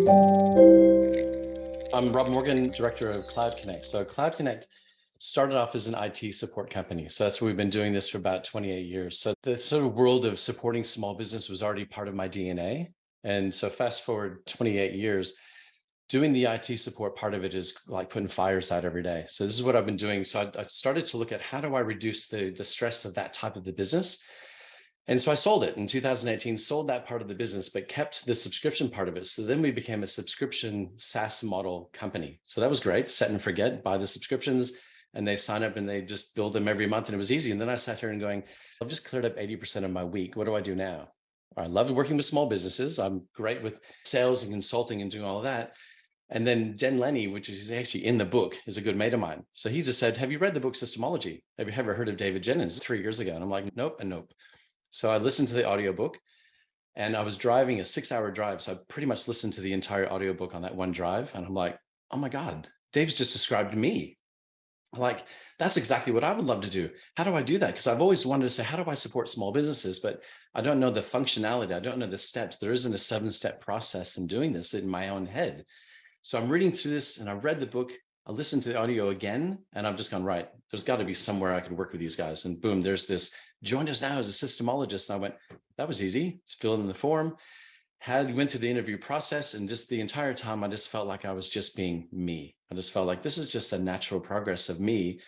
I'm Rob Morgan, director of CloudKonnect. So CloudKonnect started off as an IT support company. So that's what we've been doing this for about 28 years. So the sort of world of supporting small business was already part of my DNA. And so fast forward 28 years, doing the IT support part of it is like putting fires out every day. So this is what I've been doing. So I started to look at how do I reduce the stress of that type of the business. And so I sold it in 2018, sold that part of the business, but kept the subscription part of it. So then we became a subscription SaaS model company. So that was great. Set and forget, buy the subscriptions, and they sign up and they just build them every month. And it was easy. And then I sat here and going, I've just cleared up 80% of my week. What do I do now? I love working with small businesses. I'm great with sales and consulting and doing all of that. And then Den Lenny, which is actually in the book, is a good mate of mine. So he just said, have you read the book SYSTEMology? Have you ever heard of David Jenyns 3 years ago? And I'm like, nope and nope. So I listened to the audiobook and I was driving a 6 hour drive. So I pretty much listened to the entire audiobook on that one drive. And I'm like, oh my God, Dave's just described me. Like, that's exactly what I would love to do. How do I do that? Because I've always wanted to say, how do I support small businesses? But I don't know the functionality. I don't know the steps. There isn't a 7-step process in doing this in my own head. So I'm reading through this and I read the book. I listened to the audio again and I've just gone, right, there's got to be somewhere I could work with these guys. And boom, there's this, join us now as a systemologist. And I went, that was easy. Just fill in the form. Went through the interview process, and just the entire time I just felt like I was just being me. I just felt like this is just a natural progress of me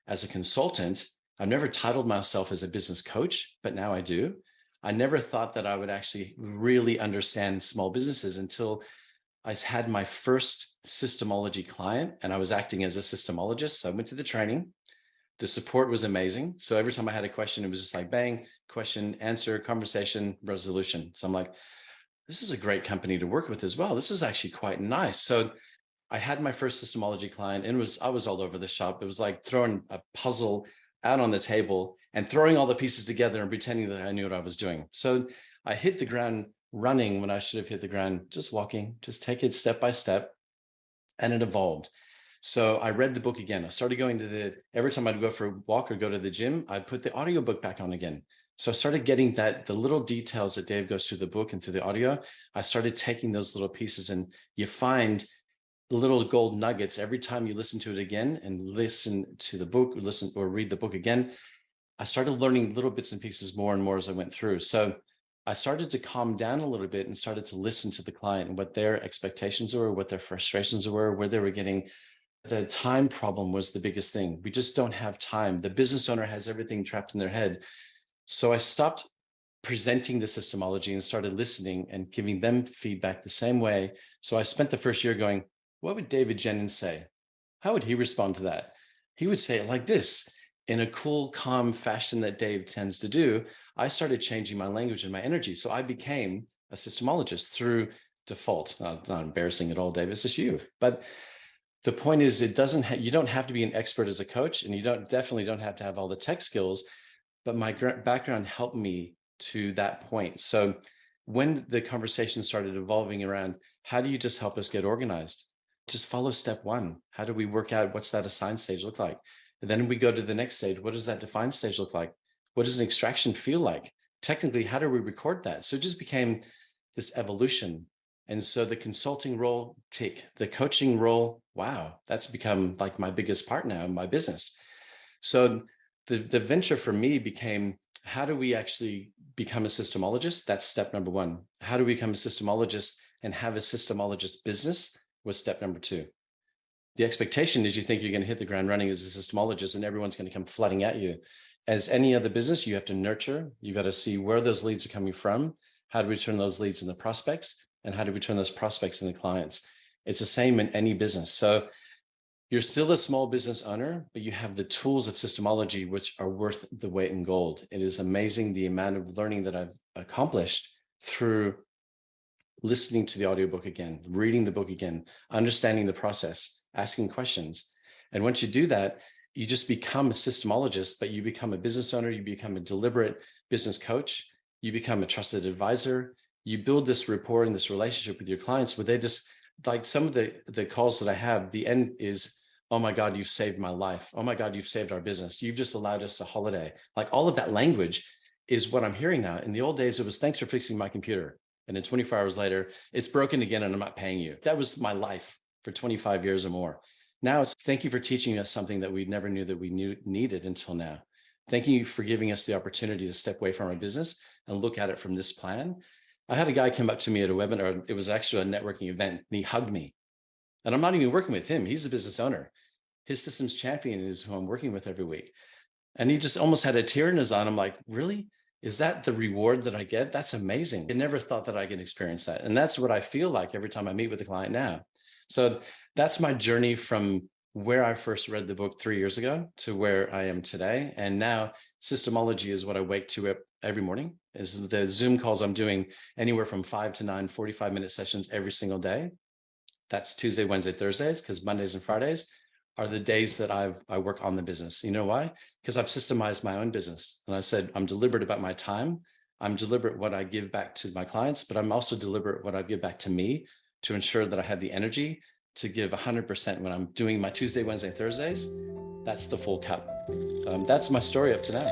as a consultant. I've never titled myself as a business coach, but now I do. I never thought that I would actually really understand small businesses until I had my first systemology client and I was acting as a systemologist. So I went to the training. The support was amazing. So every time I had a question, it was just like bang, question, answer, conversation, resolution. So I'm like, this is a great company to work with as well. This is actually quite nice. So I had my first systemology client and I was all over the shop. It was like throwing a puzzle out on the table and throwing all the pieces together and pretending that I knew what I was doing. So I hit the ground running when I should have hit the ground just walking, just take it step by step, and it evolved. So I read the book again. I started going to every time I'd go for a walk or go to the gym, I'd put the audiobook back on again. So I started getting the little details that Dave goes through the book and through the audio. I started taking those little pieces, and you find little gold nuggets every time you listen to it again and listen to the book, listen or read the book again. I started learning little bits and pieces more and more as I went through. So I started to calm down a little bit and started to listen to the client and what their expectations were, what their frustrations were, where they were getting. The time problem was the biggest thing. We just don't have time. The business owner has everything trapped in their head. So I stopped presenting the systemology and started listening and giving them feedback the same way. So I spent the first year going, what would David Jenyns say? How would he respond to that? He would say it like this in a cool, calm fashion that Dave tends to do. I started changing my language and my energy. So I became a systemologist through default. Not embarrassing at all, Dave. It's just you. But the point is, you don't have to be an expert as a coach, and you definitely don't have to have all the tech skills. But my background helped me to that point. So when the conversation started evolving around, how do you just help us get organized? Just follow step one. How do we work out what's that assigned stage look like? And then we go to the next stage. What does that defined stage look like? What does an extraction feel like? Technically, how do we record that? So it just became this evolution. And so the consulting role, tick, the coaching role, wow, that's become like my biggest part now in my business. So the venture for me became, how do we actually become a systemologist? That's step number one. How do we become a systemologist and have a systemologist business was step number two. The expectation is you think you're going to hit the ground running as a systemologist and everyone's going to come flooding at you. As any other business, you have to nurture. You got to see where those leads are coming from. How do we turn those leads into prospects? And how do we turn those prospects into clients? It's the same in any business. So you're still a small business owner, but you have the tools of systemology, which are worth the weight in gold. It is amazing the amount of learning that I've accomplished through listening to the audiobook again, reading the book again, understanding the process, asking questions. And once you do that, you just become a systemologist, but you become a business owner, you become a deliberate business coach, you become a trusted advisor, you build this rapport and this relationship with your clients where they just, like some of the calls that I have, the end is, oh my God, you've saved my life. Oh my God, you've saved our business. You've just allowed us a holiday. Like all of that language is what I'm hearing now. In the old days, it was thanks for fixing my computer. And then 24 hours later, it's broken again and I'm not paying you. That was my life for 25 years or more. Now it's thank you for teaching us something that we never knew that we needed until now. Thank you for giving us the opportunity to step away from our business and look at it from this plan. I had a guy come up to me at a webinar. It was actually a networking event and he hugged me. And I'm not even working with him. He's the business owner. His systems champion is who I'm working with every week. And he just almost had a tear in his eye. I'm like, really? Is that the reward that I get? That's amazing. I never thought that I could experience that. And that's what I feel like every time I meet with a client now. So that's my journey from where I first read the book 3 years ago to where I am today. And now SYSTEMology is what I wake to every morning. Is the Zoom calls I'm doing anywhere from 5 to 9, 45-minute sessions every single day. That's Tuesday, Wednesday, Thursdays, because Mondays and Fridays are the days that I work on the business. You know why? Because I've systemized my own business. And I said, I'm deliberate about my time. I'm deliberate what I give back to my clients, but I'm also deliberate what I give back to me to ensure that I have the energy to give 100% when I'm doing my Tuesday, Wednesday, Thursdays. That's the full cup. So that's my story up to now.